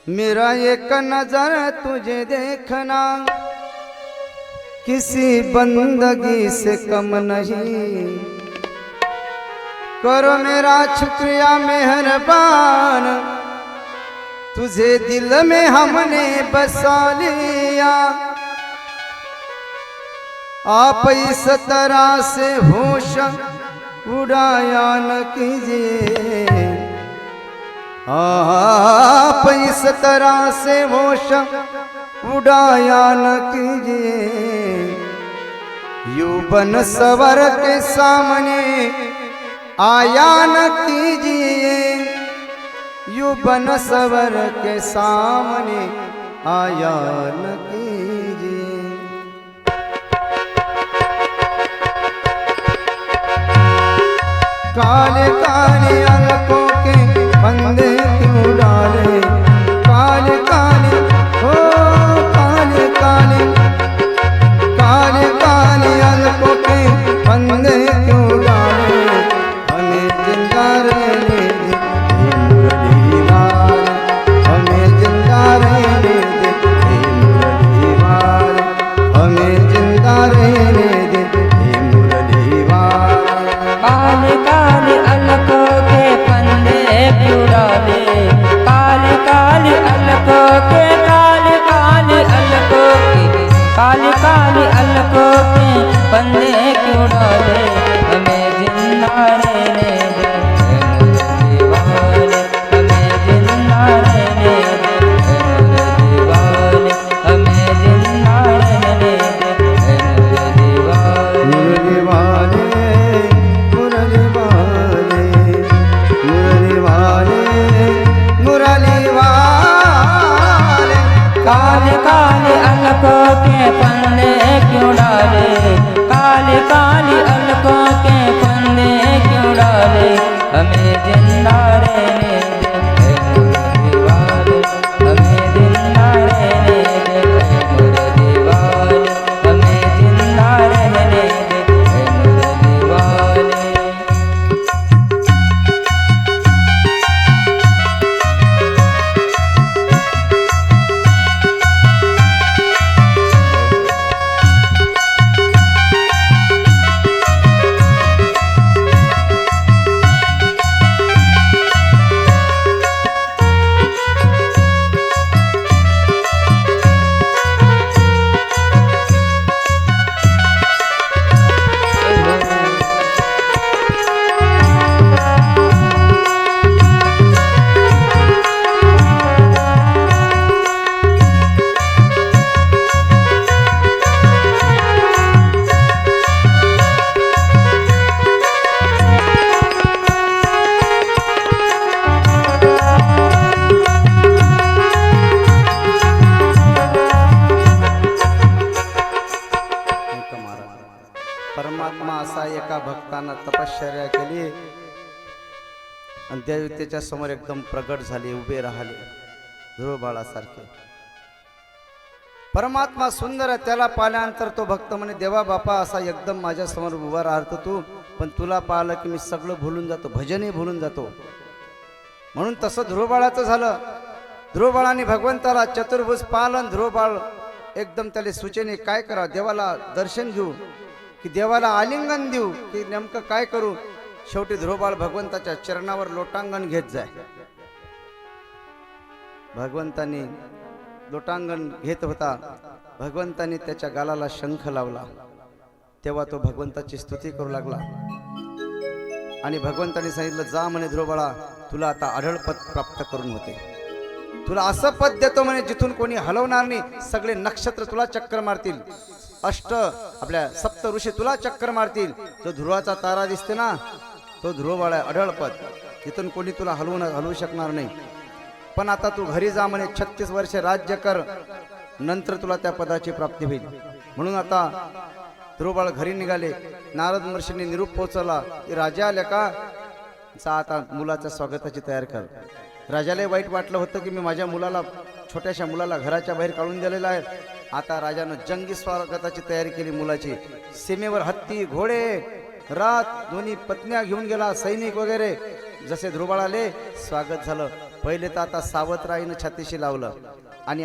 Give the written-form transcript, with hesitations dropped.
मेरा एक नजर तुझे देखना किसी बंदगी से कम नहीं। करो मेरा शुक्रिया मेहरबान, तुझे दिल में हमने बसा लिया। आप इस तरह से होश उड़ाया न कीजिए, आप इस तरह से होश उड़ाया न कीजिए। यूं बन सवर के सामने आया न कीजिए, यूं बन सवर के सामने आया न कीजिए। काले काले अलकों के फंदे क्यों डाले, काले काले हो काले काले, काले काले अलकों के फंदे क्यों डाले। हमें जिंदा रहने दे हे मुरली वाले, हमें जिंदा रहने दे हे मुरली वाले, हमें जिंदा रहने दे हे मुरली वाले। काले काले अलकों के फंदे क्यों डाले, काले काले अलकों के, काले काले अलकों के, काले काले अलकों के फंदे क्यों डाले। हमें जिंदा रहने दे हे मुरली वाले, हमें जिंदा रहने दे हे मुरली वाले, हमें जिंदा रहने दे हे मुरली वाले। मुरली वाले मुरली वाले मुरली वाले मुरली वाले। काले काले अलकों के फंदे क्यों डाले, काले काले अलकों के फंदे क्यों डाले। हमें जिंदा रहने दे हे मुरली वाले, हमें जिंदा रहने दे हे मुरली वाले, हमें जिंदा रहने दे हे मुरली वाले। परमात्मा असा एका भक्तानं तपश्चर्या केली आणि देवतेच्या समोर एकदम प्रगट झाले, उभे राहिले ध्रुव बाळासारखे। परमात्मा सुंदर आहे, त्याला पाहिल्यानंतर तो भक्त म्हणे देवा बापा असा एकदम माझ्या समोर उभा राहतो तू, पण तुला पाहिलं की मी सगळं भुलून जातो, भजनही भुलून जातो। म्हणून तसं ध्रुव बाळाचं झालं। ध्रुव बाळाने भगवंताला चतुर्भुज पालन, ध्रुव बाळ एकदम त्याला सूचने काय करा, देवाला दर्शन घेऊ की देवाला आलिंगन देऊ की नेमकं काय करू। शेवटी ध्रुवबाळ भगवंताच्या चरणावर लोटांगण घेत जाय। भगवंतानी लोटांगण घेत होता, भगवंतानी त्याच्या गालाला शंख लावला, तेव्हा तो भगवंताची स्तुती करू लागला आणि भगवंतानी सांगितलं जा म्हणे ध्रुवबाळा, तुला आता आढळ पद प्राप्त करून होते, तुला असं पद देतो म्हणे जिथून कोणी हलवणार नाही, सगळे नक्षत्र तुला चक्कर मारतील, अष्ट आपल्या सप्त ऋषी तुला चक्कर मारतील। जो ध्रुवाचा तारा दिसते ना तो ध्रुवबाळ आहे, अढळ पद, तिथून कोणी तुला हलवू शकणार नाही। पण आता तू घरी जा म्हणे, 36 वर्षे राज्य कर, नंतर तुला त्या पदाची प्राप्ती होईल। म्हणून आता ध्रुवबाळ घरी निघाले। नारद महर्षींनी निरूप पोहोचवला की राजा आले का, जा आता मुलाच्या स्वागताची तयार कर। राजाला वाईट वाटलं होतं की मी माझ्या मुलाला, छोट्याशा मुलाला घराच्या बाहेर काढून दिलेला आहे। आता राजानं जंगी स्वागताची तयारी केली मुलाची। सीमेवर हत्ती घोडे रात दोन्ही पत्न्या घेऊन गेला, सैनिक वगैरे जसे ध्रुवबाळ आले स्वागत झालं। पहिले तर आता सावतराईनं छातीशी लावलं आणि